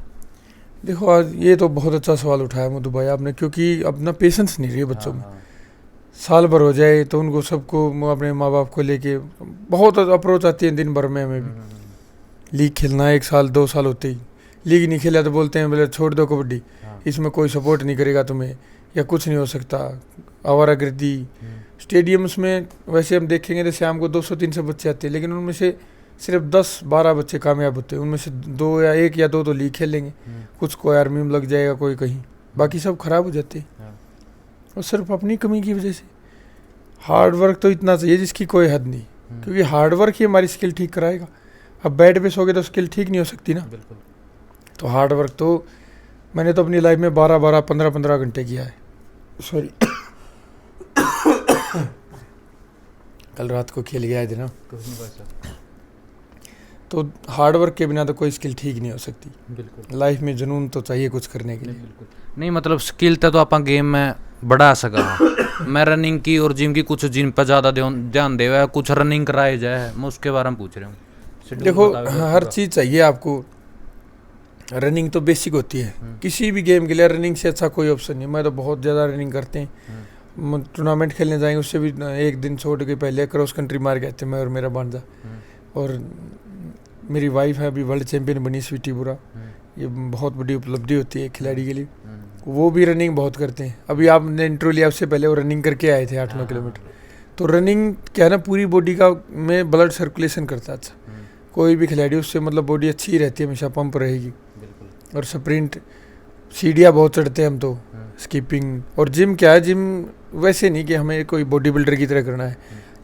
देखो, आज ये तो बहुत अच्छा सवाल उठाया मधु भाई आपने, क्योंकि अपना पेशेंस नहीं रही बच्चों में। साल भर हो जाए तो उनको सबको अपने माँ बाप को लेके बहुत अप्रोच आती है दिन भर में हमें भी। लीग खेलना है 1 साल 2 साल होते ही, लीग नहीं खेला तो बोलते हैं बोले छोड़ दो कबड्डी, इसमें कोई सपोर्ट नहीं करेगा तुम्हें, या कुछ नहीं हो सकता, आवारागर्दी। स्टेडियम्स में वैसे हम देखेंगे तो शाम को 200-300 बच्चे आते हैं, लेकिन उनमें से सिर्फ 10-12 बच्चे कामयाब होते हैं। उनमें से 2 या 1 या 2 तो लीग खेलेंगे, कुछ कोई आर्मी में लग जाएगा, कोई कहीं, बाकी सब खराब हो जाते हैं। और सिर्फ अपनी कमी की वजह से। हार्ड वर्क तो इतना चाहिए जिसकी कोई हद नहीं, क्योंकि हार्ड वर्क ही हमारी स्किल ठीक कराएगा। अब बेड पे सोगे तो स्किल ठीक नहीं हो सकती ना। तो हार्ड वर्क तो मैंने तो अपनी लाइफ में 12-12, 15-15 घंटे किया है। सॉरी कल रात को खेल गया थे ना, तो हार्ड वर्क के बिना तो कोई स्किल ठीक नहीं हो सकती। बिल्कुल लाइफ में जुनून तो चाहिए कुछ करने के लिए। बिल्कुल नहीं, मतलब स्किल तो आप गेम में बढ़ा सका। मैं रनिंग की और जिम की कुछ जिम पर ज़्यादा ध्यान दे हुआ, कुछ रनिंग कराई जाए, मैं उसके बारे में पूछ रहा हूँ। देखो हर चीज़ चाहिए आपको। रनिंग तो बेसिक होती है किसी भी गेम के लिए, रनिंग से अच्छा कोई ऑप्शन नहीं। मैं तो बहुत ज़्यादा रनिंग करते हैं। टूर्नामेंट खेलने जाएंगे उससे भी 1 दिन छोड़ के पहले क्रॉस कंट्री मार गए थे मैं और मेरा भांजा। और मेरी वाइफ है अभी वर्ल्ड चैंपियन बनी, स्वीटी बुरा। ये बहुत बड़ी उपलब्धि होती है खिलाड़ी के लिए। वो भी रनिंग बहुत करते हैं। अभी आपने इंट्रो लिया, उससे पहले वो रनिंग करके आए थे 8-9 किलोमीटर। तो रनिंग क्या है ना, पूरी बॉडी का में ब्लड सर्कुलेशन करता है। अच्छा कोई भी खिलाड़ी उससे मतलब बॉडी अच्छी रहती है, हमेशा पंप रहेगी। और स्प्रिंट, सीढ़ियाँ बहुत चढ़ते हैं हम तो, स्कीपिंग। और जिम क्या है, जिम वैसे नहीं कि हमें कोई बॉडी बिल्डर की तरह करना है,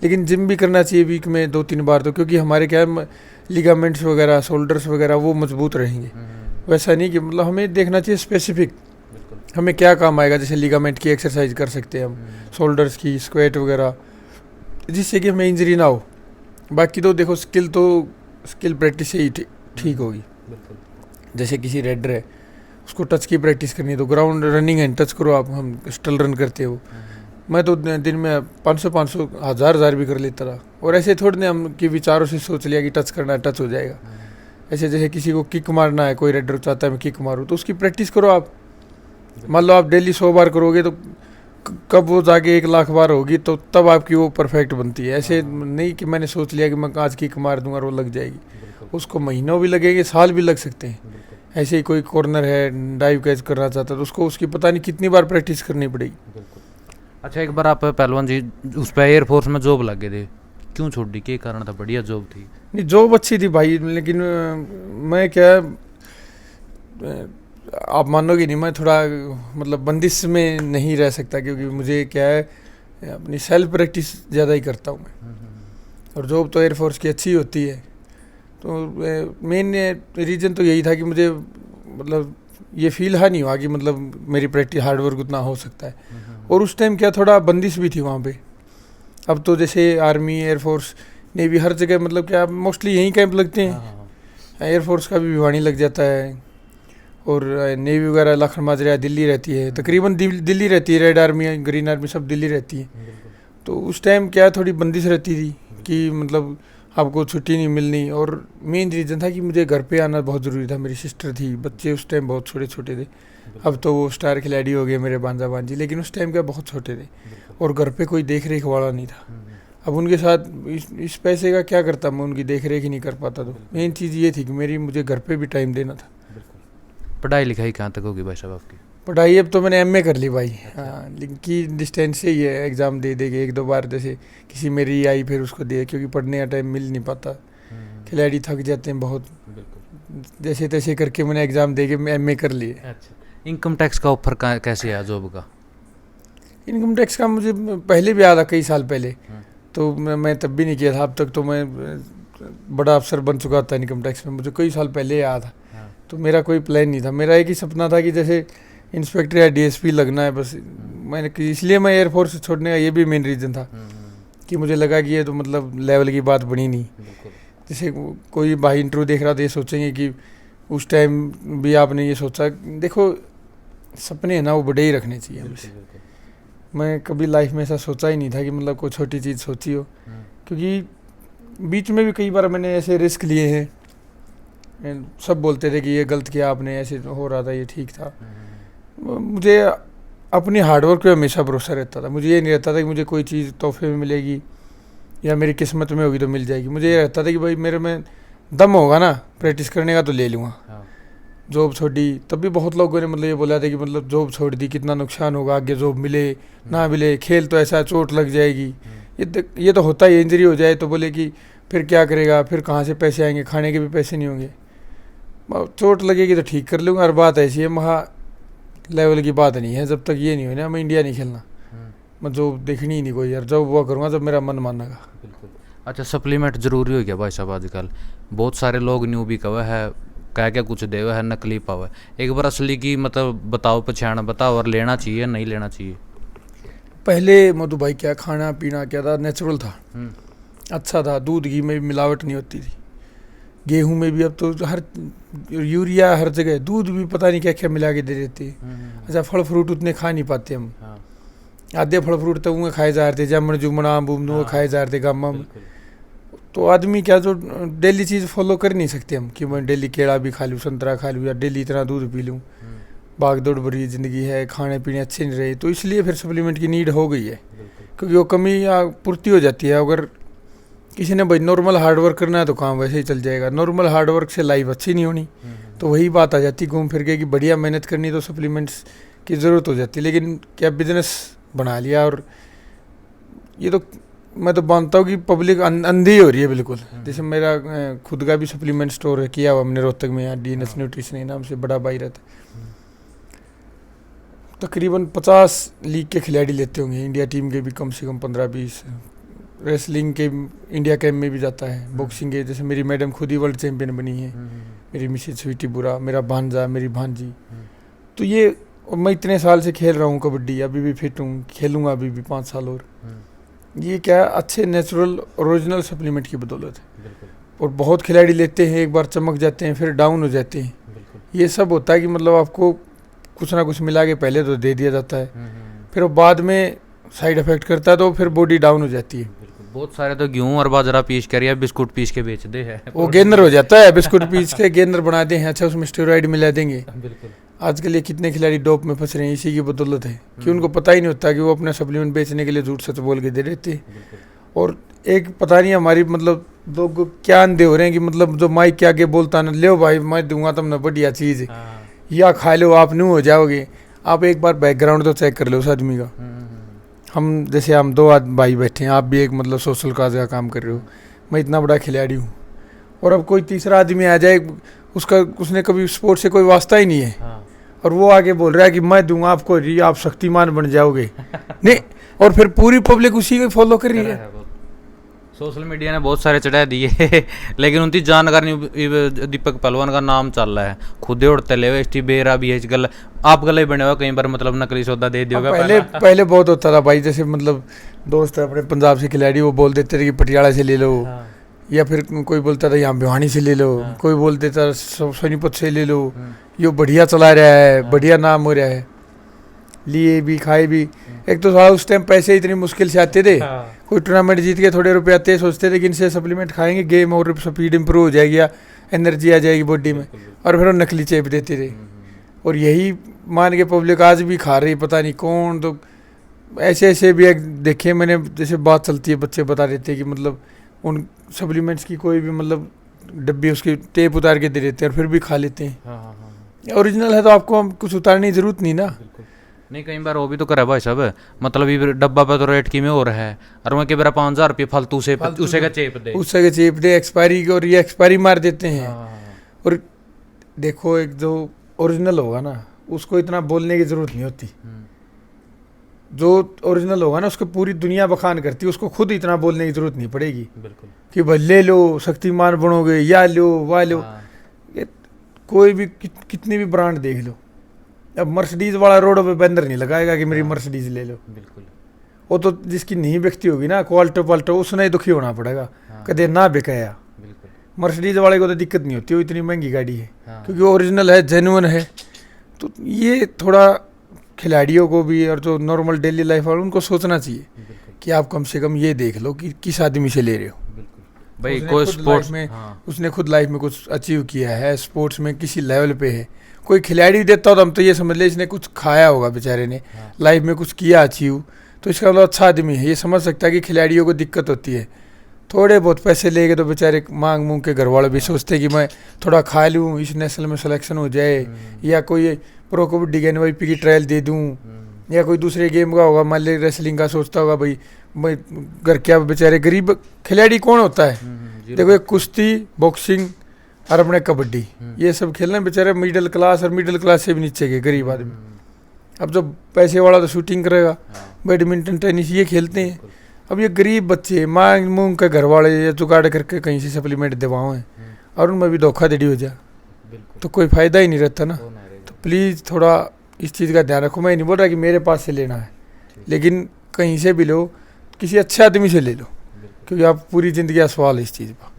लेकिन जिम भी करना चाहिए वीक में 2-3 बार तो, क्योंकि हमारे क्या है लिगामेंट्स वगैरह, शोल्डर्स वगैरह वो मजबूत रहेंगे। वैसा नहीं कि मतलब हमें देखना चाहिए स्पेसिफिक हमें क्या काम आएगा। जैसे लिगामेंट की एक्सरसाइज कर सकते हैं हम, शोल्डर्स की, स्क्वाट वगैरह, जिससे कि हमें इंजरी ना हो। बाकी तो देखो स्किल प्रैक्टिस से ही ठीक होगी। जैसे किसी रेडर है, उसको टच की प्रैक्टिस करनी है तो ग्राउंड रनिंग है, टच करो आप। हम स्टल रन करते हो, मैं तो दिन में 500-500, 1000 भी कर लेता था। और ऐसे थोड़े हम कि विचारों से सोच लिया कि टच करना है, टच हो जाएगा। ऐसे जैसे किसी को किक मारना है, कोई रेडर चाहता है मैं किक मारूँ, तो उसकी प्रैक्टिस करो आप। मान लो आप डेली 100 बार करोगे तो कब वो जाके 1 लाख बार होगी, तो तब आपकी वो परफेक्ट बनती है। ऐसे नहीं कि मैंने सोच लिया कि मैं आज किक मार दूंगा और वो लग जाएगी। उसको महीनों भी लगेंगे, साल भी लग सकते हैं। ऐसे ही कोई कॉर्नर है, डाइव कैच करना चाहता है, तो उसको उसकी पता नहीं कितनी बार प्रैक्टिस करनी पड़ेगी। अच्छा, एक बार आप पहलवान जी उस पर एयरफोर्स में जॉब लग गए थे, क्यों छोड़ दी? क्या कारण था? बढ़िया जॉब थी। नहीं, जॉब अच्छी थी भाई, लेकिन मैं क्या, आप मानोगे नहीं, मैं थोड़ा मतलब बंदिश में नहीं रह सकता, क्योंकि मुझे क्या है अपनी सेल्फ प्रैक्टिस ज़्यादा ही करता हूँ मैं। और जॉब तो एयरफोर्स की अच्छी होती है। तो मेन रीज़न तो यही था कि मुझे मतलब ये फील नहीं हुआ कि मतलब मेरी प्रैक्टिस हार्ड वर्क उतना हो सकता है। और उस टाइम क्या थोड़ा बंदिश भी थी वहाँ पे। अब तो जैसे आर्मी, एयरफोर्स, नेवी, हर जगह मतलब क्या मोस्टली यहीं कैंप लगते हैं। एयरफोर्स का भी भिवानी लग जाता है, और नेवी वगैरह लखनऊ माजरा दिल्ली रहती है, तकरीबन दिल्ली रहती है। रेड आर्मी, ग्रीन आर्मी सब दिल्ली रहती है। तो उस टाइम क्या थोड़ी बंदिश रहती थी कि मतलब आपको छुट्टी नहीं मिलनी। और मेन रीज़न था कि मुझे घर पे आना बहुत ज़रूरी था। मेरी सिस्टर थी, बच्चे उस टाइम बहुत छोटे छोटे थे। अब तो वो स्टार खिलाड़ी हो गए मेरे भांजा भांजी, लेकिन उस टाइम क्या बहुत छोटे थे और घर पे कोई देख रेख वाला नहीं था। अब उनके साथ इस पैसे का क्या करता, मैं उनकी देख रेख ही नहीं कर पाता। तो मेन चीज़ ये थी कि मुझे घर पे भी टाइम देना था। पढ़ाई लिखाई कहाँ तक होगी भाई साहब आपकी? पढ़ाई अब तो मैंने एमए कर ली भाई। हाँ, लेकिन की डिस्टेंस से ही है, एग्ज़ाम दे देंगे 1-2 बार, जैसे किसी मेरी आई फिर उसको दे, क्योंकि पढ़ने का टाइम मिल नहीं पाता। खिलाड़ी थक जाते हैं बहुत। जैसे तैसे करके मैंने एग्ज़ाम दे के एमए कर लिए। अच्छा, इनकम टैक्स का ऑफर कैसे आया जॉब का? इनकम टैक्स का मुझे पहले भी आया था, कई साल पहले। तो मैं तब भी नहीं किया था। अब तक तो मैं बड़ा अफसर बन चुका था इनकम टैक्स में, मुझे कई साल पहले आया था। तो मेरा कोई प्लान नहीं था। मेरा एक ही सपना था कि जैसे इंस्पेक्टर या डीएसपी लगना है बस। मैंने इसलिए मैं एयरफोर्स छोड़ने का ये भी मेन रीज़न था कि मुझे लगा कि ये तो मतलब लेवल की बात बनी नहीं। जैसे कोई भाई इंटरव्यू देख रहा था, ये सोचेंगे कि उस टाइम भी आपने ये सोचा। देखो सपने हैं ना, वो बड़े ही रखने चाहिए हमसे। मैं कभी लाइफ में ऐसा सोचा ही नहीं था कि मतलब कोई छोटी चीज़ सोची हो, क्योंकि बीच में भी कई बार मैंने ऐसे रिस्क लिए हैं। सब बोलते थे कि ये गलत किया आपने, ऐसे हो रहा था, ये ठीक था। मुझे अपनी हार्डवर्क पे हमेशा भरोसा रहता था। मुझे ये नहीं रहता था कि मुझे कोई चीज़ तोहफे में मिलेगी या मेरी किस्मत में होगी तो मिल जाएगी। मुझे ये रहता था कि भाई मेरे में दम होगा ना प्रैक्टिस करने का तो ले लूँगा। हाँ। जॉब छोड़ी तब भी बहुत लोगों ने मतलब ये बोला था कि मतलब जॉब छोड़ दी कितना नुकसान होगा, आगे जॉब मिले ना मिले, खेल तो ऐसा चोट लग जाएगी, ये तो होता ही, इंजरी हो जाए तो बोले कि फिर क्या करेगा, फिर कहाँ से पैसे आएंगे, खाने के भी पैसे नहीं होंगे, चोट लगेगी तो ठीक कर लूँगा। और बात ऐसी है, महा लेवल की बात नहीं है, जब तक ये नहीं हो ना मैं इंडिया नहीं खेलना, मैं जॉब देखनी ही नहीं कोई यार, जब वो करूँगा जब मेरा मन मानेगा। बिल्कुल। अच्छा, सप्लीमेंट जरूरी हो गया भाई साहब आजकल? बहुत सारे लोग न्यू भी कवा है, कह क्या कुछ देवा है, नकली पावा। एक बार असली की मतलब बताओ, पहचान बताओ, और लेना चाहिए नहीं लेना चाहिए? पहले मधु भाई क्या खाना पीना क्या था, नेचुरल था, अच्छा था, दूध घी में भी मिलावट नहीं होती थी, गेहूं में भी अब तो हर यूरिया हर जगह, दूध भी पता नहीं क्या क्या मिला के दे देते हैं। अच्छा, फल फ्रूट उतने खा नहीं पाते हम, आधे फल फ्रूट तो उन्हें खाए जा रहे थे, जामुन जुमन आम बूम खाए जा रहे थे गाँव में। तो आदमी क्या जो डेली चीज़ फॉलो कर नहीं सकते हम कि मैं डेली केला भी खा लूँ, संतरा खा लूँ, या डेली इतना दूध पी लूँ। भाग दौड़ भरी ज़िंदगी है, खाने पीने अच्छे नहीं रहे, तो इसलिए फिर सप्लीमेंट की नीड हो गई है, क्योंकि वो कमी या पूर्ति हो जाती है। अगर किसी ने भाई नॉर्मल हार्डवर्क करना है तो काम वैसे ही चल जाएगा, नॉर्मल हार्डवर्क से लाइफ अच्छी नहीं होनी, तो वही बात आ जाती घूम फिर के कि बढ़िया मेहनत करनी तो सप्लीमेंट्स की ज़रूरत हो जाती है। लेकिन क्या बिजनेस बना लिया, और ये तो मैं तो मानता हूँ कि पब्लिक अंधी हो रही है बिल्कुल। जैसे मेरा खुद का भी सप्लीमेंट स्टोर है, किया हुआ हमने रोहतक में, यहाँ DNS न्यूट्रिशन नाम से बड़ा बाई रहता है। तकरीबन 50 लीग के खिलाड़ी लेते होंगे, इंडिया टीम के भी कम से कम 15-20, रेसलिंग के इंडिया कैंप में भी जाता है, बॉक्सिंग के, जैसे मेरी मैडम खुद ही वर्ल्ड चैंपियन बनी है, मेरी मिसेज स्वीटी बुरा, मेरा भांजा, मेरी भांजी। तो ये मैं इतने साल से खेल रहा हूँ कबड्डी, अभी भी फिट हूँ, खेलूँगा अभी भी 5 साल और। ये क्या अच्छे नेचुरल ओरिजिनल सप्लीमेंट की बदौलत है। और बहुत खिलाड़ी लेते हैं, एक बार चमक जाते हैं फिर डाउन हो जाते हैं। ये सब होता है कि मतलब आपको कुछ ना कुछ मिला के पहले तो दे दिया जाता है, फिर वो बाद में साइड इफेक्ट करता है, तो फिर बॉडी डाउन हो जाती है। बहुत सारे तो गेहूं और बाजरा पीस कर या बिस्कुट पीस के बेच दे है, वो गेंदर हो जाता है, बिस्कुट पीस के गेंदर बना दे हैं, अच्छा उसमें स्टेरॉइड मिला देंगे। आजकल ये कितने खिलाड़ी डोप में फंस रहे हैं, इसी की बदौलत है कि उनको पता ही नहीं होता कि वो अपना सप्लीमेंट बेचने के लिए झूठ सच बोल के दे देते हैं। और एक पता नहीं हमारी मतलब लोग क्या अंधे हो रहे हैं कि मतलब जो माइक के आगे बोलता ना, ले भाई मैं दूंगा तुमने बढ़िया चीज़ या खा लो आप न्यू हो जाओगे। आप एक बार बैकग्राउंड तो चेक कर लो उस आदमी का। हम जैसे हम 2 भाई बैठे हैं, आप भी एक मतलब सोशल काज का काम कर रहे हो, मैं इतना बड़ा खिलाड़ी हूँ, और अब कोई तीसरा आदमी आ जाए, उसने कभी स्पोर्ट्स से कोई वास्ता ही नहीं है, और वो आगे बोल रहा है कि मैं दूंगा आपको, आप शक्तिमान बन जाओगे नहीं, और फिर पूरी पब्लिक उसी को फॉलो कर रही है। सोशल मीडिया ने बहुत सारे चढ़ा दिए लेकिन उनकी जानकारी दीपक पहलवान का नाम चल रहा है, खुदे उड़ते ले हुए बेरा भी है गल, आप गले बने हुए कई बार मतलब नकली सौदा दे दियोगा। पहले बहुत होता था भाई, जैसे मतलब दोस्त है अपने पंजाब से खिलाड़ी, वो बोल देते थे कि पटियाला से ले लो, या फिर कोई बोलता था यहाँ भिवानी से ले लो, कोई बोल देता सोनीपत से ले लो, ये बढ़िया चला रहा है, बढ़िया नाम हो रहा है, लिए भी खाए भी। एक तो साला उस टाइम पैसे इतनी मुश्किल से आते थे, कोई टूर्नामेंट जीत के थोड़े रुपए आते, सोचते थे कि इनसे सप्लीमेंट खाएंगे, गेम और स्पीड इंप्रूव हो जाएगी या एनर्जी आ जाएगी बॉडी में, और फिर वो नकली चेप देते थे। और यही मान के पब्लिक आज भी खा रही, पता नहीं कौन। तो ऐसे ऐसे भी देखे मैंने, जैसे बात चलती है, बच्चे बता देते कि मतलब उन सप्लीमेंट्स की कोई भी मतलब डब्बी उसकी टेप उतार के दे देते हैं और फिर भी खा लेते हैं। ओरिजिनल है तो आपको हम कुछ उतारने की जरूरत नहीं ना। नहीं, कई बार वो भी तो करे भाई साहब, मतलब ये डब्बा पे तो रेट की में हो रहा है, और वहाँ के बेरा 5,000 रुपये फालतू से उसे का चेप दे एक्सपायरी की, और ये एक्सपायरी मार देते हैं। और देखो, एक जो ओरिजिनल होगा ना उसको इतना बोलने की जरूरत नहीं होती, जो ओरिजिनल होगा ना उसको पूरी दुनिया बखान करती है, उसको खुद इतना बोलने की जरूरत नहीं पड़ेगी कि भाई ले लो शक्तिमान बनोगे, या लो वाह लो। कोई भी कितनी भी ब्रांड देख लो, अब मर्सिडीज वाला रोड पे बैनर नहीं लगाएगा कि मेरी मर्सिडीज ले लो। वो तो जिसकी नहीं बिकती होगी ना क्वालिटी वाल्टो, उसने ही दुखी होना पड़ेगा, कदे ना बिकाया। मर्सिडीज वाले को तो दिक्कत नहीं होती, वो इतनी महंगी गाड़ी है, क्योंकि वो ओरिजिनल है, जेन्युइन है। तो ये थोड़ा खिलाड़ियों को भी और जो नॉर्मल डेली लाइफ वाले उनको सोचना चाहिए कि आप कम से कम ये देख लो कि किस आदमी से ले रहे हो भाई। कोई स्पोर्ट्स में उसने खुद लाइफ में कुछ अचीव किया है, स्पोर्ट्स में किसी लेवल पे है, कोई खिलाड़ी देता हो तो हम तो ये समझ ले इसने कुछ खाया होगा बेचारे ने, लाइफ में कुछ किया अचीव, तो इसका मतलब अच्छा आदमी है। ये समझ सकता है कि खिलाड़ियों को दिक्कत होती है, थोड़े बहुत पैसे लेके तो बेचारे मांग मूंग के घर वाले भी सोचते हैं कि मैं थोड़ा खा लूँ, इस नेशनल में सिलेक्शन हो जाए, या कोई प्रो कबड्डी के NYP की ट्रायल दे दूँ, या कोई दूसरे गेम का होगा, मान ली रेसलिंग का सोचता होगा भाई मैं घर क्या, बेचारे गरीब खिलाड़ी कौन होता है। देखो एक कुश्ती, बॉक्सिंग और अपने कबड्डी, ये सब खेलना बेचारे मिडिल क्लास और मिडिल क्लास से भी नीचे के गरीब आदमी। अब जो पैसे वाला तो शूटिंग करेगा, बैडमिंटन टेनिस ये खेलते हैं। अब ये गरीब बच्चे मांग मूंग के घर वाले या जुगाड़ करके कहीं से सप्लीमेंट दिवाओ हैं और उनमें भी धोखाधड़ी हो जाए तो कोई फ़ायदा ही नहीं रहता ना। तो प्लीज़ थोड़ा इस चीज़ का ध्यान रखो। मैं नहीं बोल रहा कि मेरे पास से लेना है, लेकिन कहीं से भी लो, किसी अच्छे आदमी से ले लो, क्योंकि आप पूरी ज़िंदगी का सवाल है इस चीज़ का।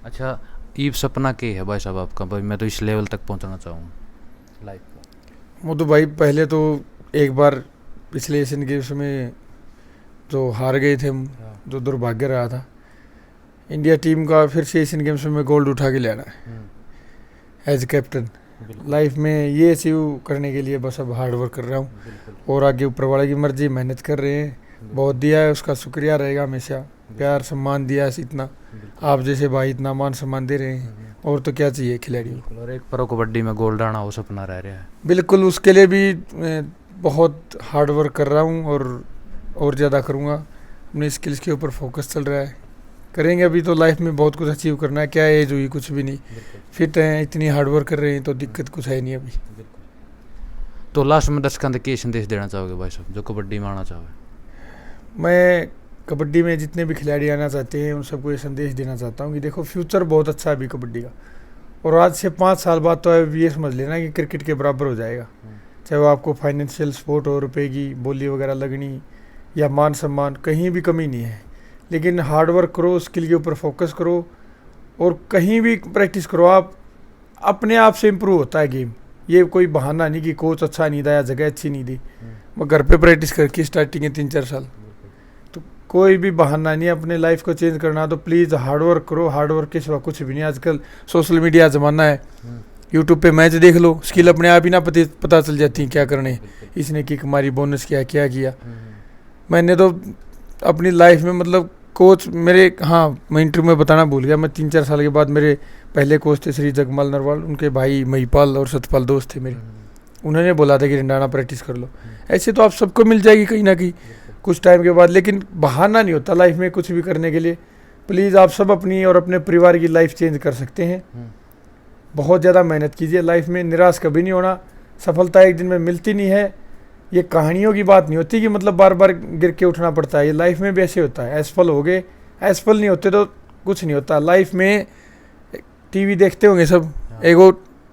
अच्छा, ईब सपना क्या है भाई साहब आपका? भाई मैं तो इस लेवल तक पहुंचना चाहूँ लाइफ का। वो तो भाई पहले तो एक बार पिछले एशियन गेम्स में जो हार गए थे हम, जो दुर्भाग्य रहा था, इंडिया टीम का फिर से एशियन गेम्स में गोल्ड उठा के लाना है एज कैप्टन। लाइफ में ये अचीव करने के लिए बस अब हार्ड वर्क कर रहा हूँ, और आगे ऊपर वाले की मर्जी, मेहनत कर रहे हैं। बहुत दिया है, उसका शुक्रिया रहेगा हमेशा, प्यार सम्मान दिया है इतना, आप जैसे भाई इतना मान सम्मान दे रहे हैं, और तो क्या चाहिए खिलाड़ियों को। और एक प्रो कबड्डी में गोल्ड आना वो सपना रह रहा है। बिल्कुल, उसके लिए भी बहुत हार्ड वर्क कर रहा हूँ, और ज़्यादा करूँगा। अपने स्किल्स के ऊपर फोकस चल रहा है, करेंगे। अभी तो लाइफ में बहुत कुछ अचीव करना है, क्या एज हुई, कुछ भी नहीं, फिट हैं, इतनी हार्ड वर्क कर रहे हैं, तो दिक्कत कुछ है नहीं अभी। तो लास्ट में दर्शकों को क्या संदेश देना चाहोगे भाई साहब जो कबड्डी में आना चाहोगे? मैं कबड्डी में जितने भी खिलाड़ी आना चाहते हैं उन सबको ये संदेश देना चाहता हूँ कि देखो फ्यूचर बहुत अच्छा है अभी कबड्डी का, और आज से 5 साल बाद तो अब ये समझ लेना कि क्रिकेट के बराबर हो जाएगा। चाहे वो आपको फाइनेंशियल सपोर्ट हो, रुपए की बोली वगैरह लगनी या मान सम्मान, कहीं भी कमी नहीं है, लेकिन हार्ड वर्क करो, स्किल के ऊपर फोकस करो, और कहीं भी प्रैक्टिस करो। आप अपने आप से इम्प्रूव होता है गेम, ये कोई बहाना नहीं कि कोच अच्छा नहीं था या जगह अच्छी नहीं दी। मैं घर पे प्रैक्टिस करके स्टार्टिंग है 3-4 साल, तो कोई भी बहाना नहीं है। अपने लाइफ को चेंज करना तो प्लीज़ हार्ड वर्क करो, हार्ड वर्क के सिवा कुछ भी नहीं। आजकल सोशल मीडिया ज़माना है, यूट्यूब पे मैच देख लो, स्किल अपने आप ही ना पता चल जाती है क्या करने, इसने किक मारी, बोनस क्या किया। मैंने तो अपनी लाइफ में मतलब कोच मेरे, हाँ मैं इंटरव्यू में बताना भूल गया, मैं 3-4 साल के बाद मेरे पहले कोच थे श्री जगमाल नरवाल, उनके भाई महिपाल और सतपाल दोस्त थे मेरे, उन्होंने बोला था कि रिंडाना प्रैक्टिस कर लो। ऐसे तो आप सबको मिल जाएगी कहीं ना कहीं कुछ टाइम के बाद, लेकिन बहाना नहीं होता लाइफ में कुछ भी करने के लिए। प्लीज़ आप सब अपनी और अपने परिवार की लाइफ चेंज कर सकते हैं। बहुत ज़्यादा मेहनत कीजिए, लाइफ में निराश कभी नहीं होना। सफलता एक दिन में मिलती नहीं है, ये कहानियों की बात नहीं होती कि मतलब बार बार गिर के उठना पड़ता है। ये लाइफ में भी ऐसे होता है, असफल हो गए, असफल नहीं होते तो कुछ नहीं होता लाइफ में। टीवी देखते होंगे सब, एक वो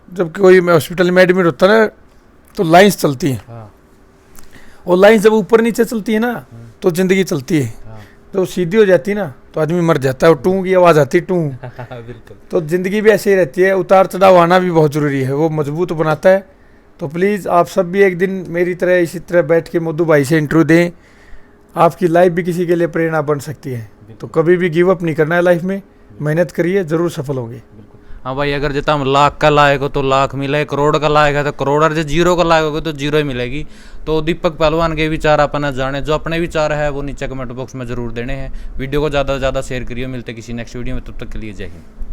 जब कोई हॉस्पिटल में एडमिट होता है ना तो लाइंस चलती हैं, और लाइंस जब ऊपर नीचे चलती है ना तो ज़िंदगी चलती है, तो सीधी हो जाती है ना तो आदमी मर जाता है, और टू की आवाज़ आती है, टू। तो ज़िंदगी भी ऐसे ही रहती है, उतार चढ़ाव आना भी बहुत ज़रूरी है, वो मजबूत बनाता है। तो प्लीज़ आप सब भी एक दिन मेरी तरह इसी तरह बैठ के मधु भाई से इंटरव्यू दें, आपकी लाइफ भी किसी के लिए प्रेरणा बन सकती है। तो कभी भी गिव अप नहीं करना है लाइफ में, मेहनत करिए, ज़रूर सफल होंगे। हाँ भाई, अगर जितना हम लाख का लायक हो तो लाख मिले, करोड़ का लायक है तो करोड़, और जो जीरो का लायक होगा तो जीरो ही मिलेगी। तो दीपक पहलवान के विचार अपना जाने, जो अपने विचार है वो नीचे कमेंट बॉक्स में जरूर देने हैं। वीडियो को ज़्यादा से ज़्यादा शेयर करिए। मिलते किसी नेक्स्ट वीडियो में, तब तक के लिए जय हिंद।